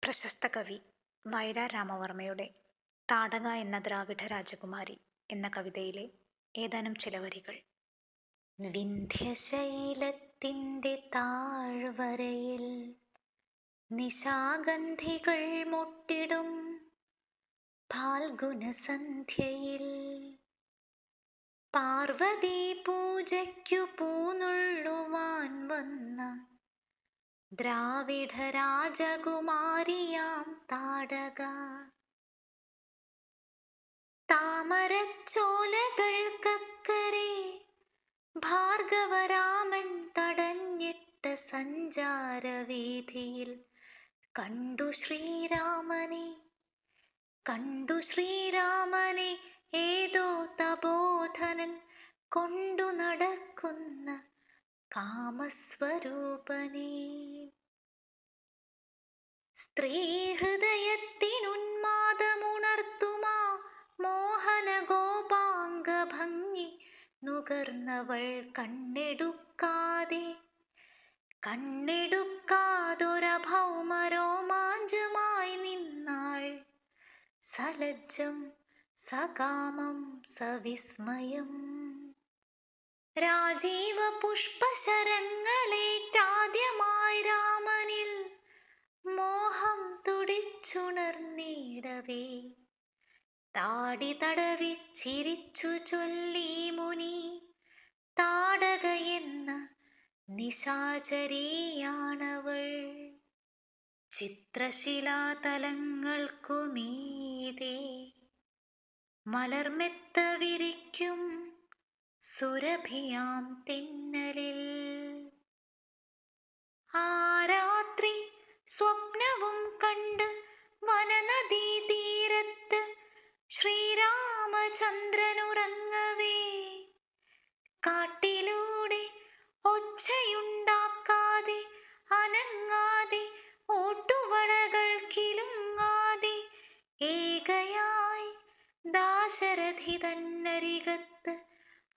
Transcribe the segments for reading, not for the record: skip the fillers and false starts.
പ്രശസ്ത കവി വയലാർ രാമവർമ്മയുടെ താടക എന്ന ദ്രാവിഡ രാജകുമാരി എന്ന കവിതയിലെ ഏതാനും ചില വരികൾ. വിന്ധ്യശൈലത്തിൻ്റെ താഴ്വരയിൽ നിശാഗന്ധികൾ മുട്ടിടും ഫാൽഗുനസന്ധ്യയിൽ പാർവതീ പൂജയ്ക്കു പൂനുള്ളുവാൻ വന്ന ദ്രാവിഡ രാജകുമാരിയാം താടക. താമരച്ചോലകൾക്കക്കരെ ഭാർഗവരാമൻ തടഞ്ഞിട്ട സഞ്ചാരവീഥിയിൽ കണ്ടു ശ്രീരാമനെ ഏതോ തപോധനൻ കൊണ്ടു നടക്കുന്ന കാമസ്വരൂപനേ. സ്ത്രീഹൃദയത്തിനുന്മാദമുണർത്തുമാ മോഹന ഗോപാംഗ ഭംഗി നുകർന്നവൾ കണ്ണെടുക്കാതൊരഭൗമരോമാഞ്ചമായി നിന്നാൾ. സലജ്ജം സകാമം സവിസ്മയം രാജീവ പുഷ്പശരങ്ങളേറ്റാദ്യമായി രാമനിൽ മോഹം തുടിച്ചുണർന്നിടവേ താടി തടവി ചിരിച്ചു ചൊല്ലി മുനി, താടകയെന്ന നിശാചരിയാണവൾ. ചിത്രശിലാതലങ്ങൾക്കുമീതെ മലർമെത്ത വിരിക്കും സുരഭിയാം തെന്നലിൽ ആ രാത്രി സ്വപ്നവും കണ്ട് വനനദീതീരത്ത് ശ്രീരാമചന്ദ്രനുറങ്ങവേ കാട്ടിലൂടെ ഒച്ചയുണ്ടാക്കാതെ അനങ്ങാതെ ഓട്ടുവളകൾ കിലുങ്ങാതെ ഏകയായി ദാശരഥി തന്നരികത്ത്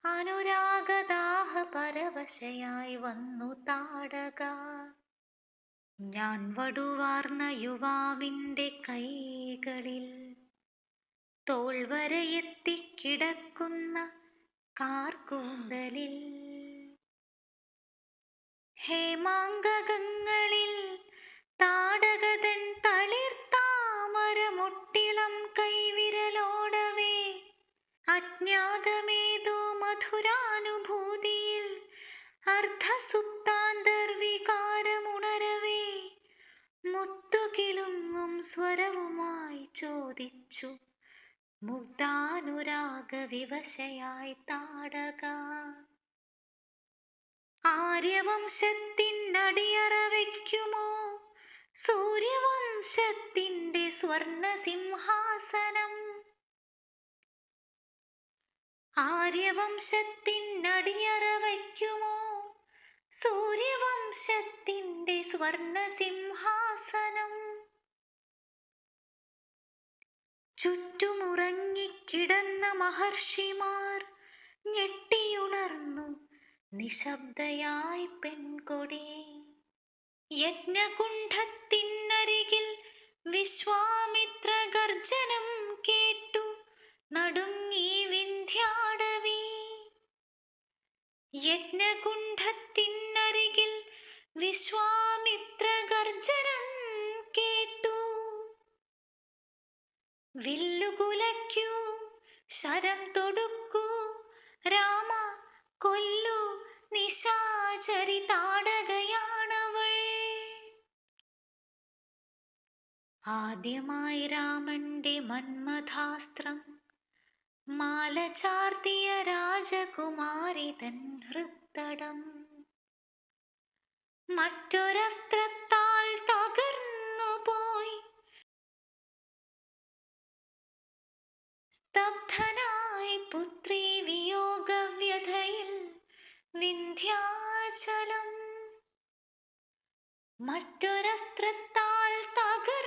അനുരാഗദാഹ പരവശയായി വന്നു താടക. ഞാൻ വടുവാർന്ന യുവാവിൻ്റെ കൈകളിൽ തോൾവരയെത്തിക്കിടക്കുന്ന കാർക്കൂന്തലിൽ ഹേമാങ്കകങ്ങളിൽ താടകതൻ തളിർത്താമരമൊട്ടിളം കൈവിരലോടവേ അജ്ഞാതമേതോ മധുരാനുഭൂതിയിൽ അർദ്ധസുപ്താന്തർവികാരമുണരവേ മുത്തുകിലുങ്ങും സ്വരവുമായി ചോദിച്ചു മുഗ്ധാനുരാഗ വിവശയായി താടക. ആര്യവംശത്തിനടിയറ വയ്ക്കുമോ സൂര്യവംശത്തിൻ്റെ സ്വർണസിംഹാസനം? ആര്യവംശത്തിനടിയറ വയ്ക്കുമോ സൂര്യവംശത്തിൻ്റെ സ്വർണസിംഹാസനം? ചുറ്റുമുറങ്ങിക്കിടന്ന മഹർഷിമാർ ഞെട്ടിയുണർന്നു നിശബ്ദയായി പെൺകൊടി. യജ്ഞകുണ്ഠത്തിനരികിൽ വിശ്വാമിത്ര ഗർജനം കേട്ടു നടുങ്ങി വിന്ധ്യാടവി. യജ്ഞകുണ്ഠത്തിനരികിൽ വിശ്വാമിത്ര ഗർജനം കേട്ടു. വില്ലുകുലയ്ക്കൂ, ശരം തൊടുക്കൂ, രാമ കൊല്ലു, നിശാചരി താടകയാണവൾ. ആദ്യമായി രാമന്റെ മന്മഥാസ്ത്രം മാല ചാർത്തിയ രാജകുമാരി തൻ ഹൃത്തടം മറ്റൊരസ്ത്രത്താൽ തകർന്നുപോയി. സ്തബ്ധനായി പുത്രീ വിയോഗവ്യഥയിൽ വിന്ധ്യാചലം മറ്റൊരസ്ത്രത്താൽ തകർന്നുപോയി.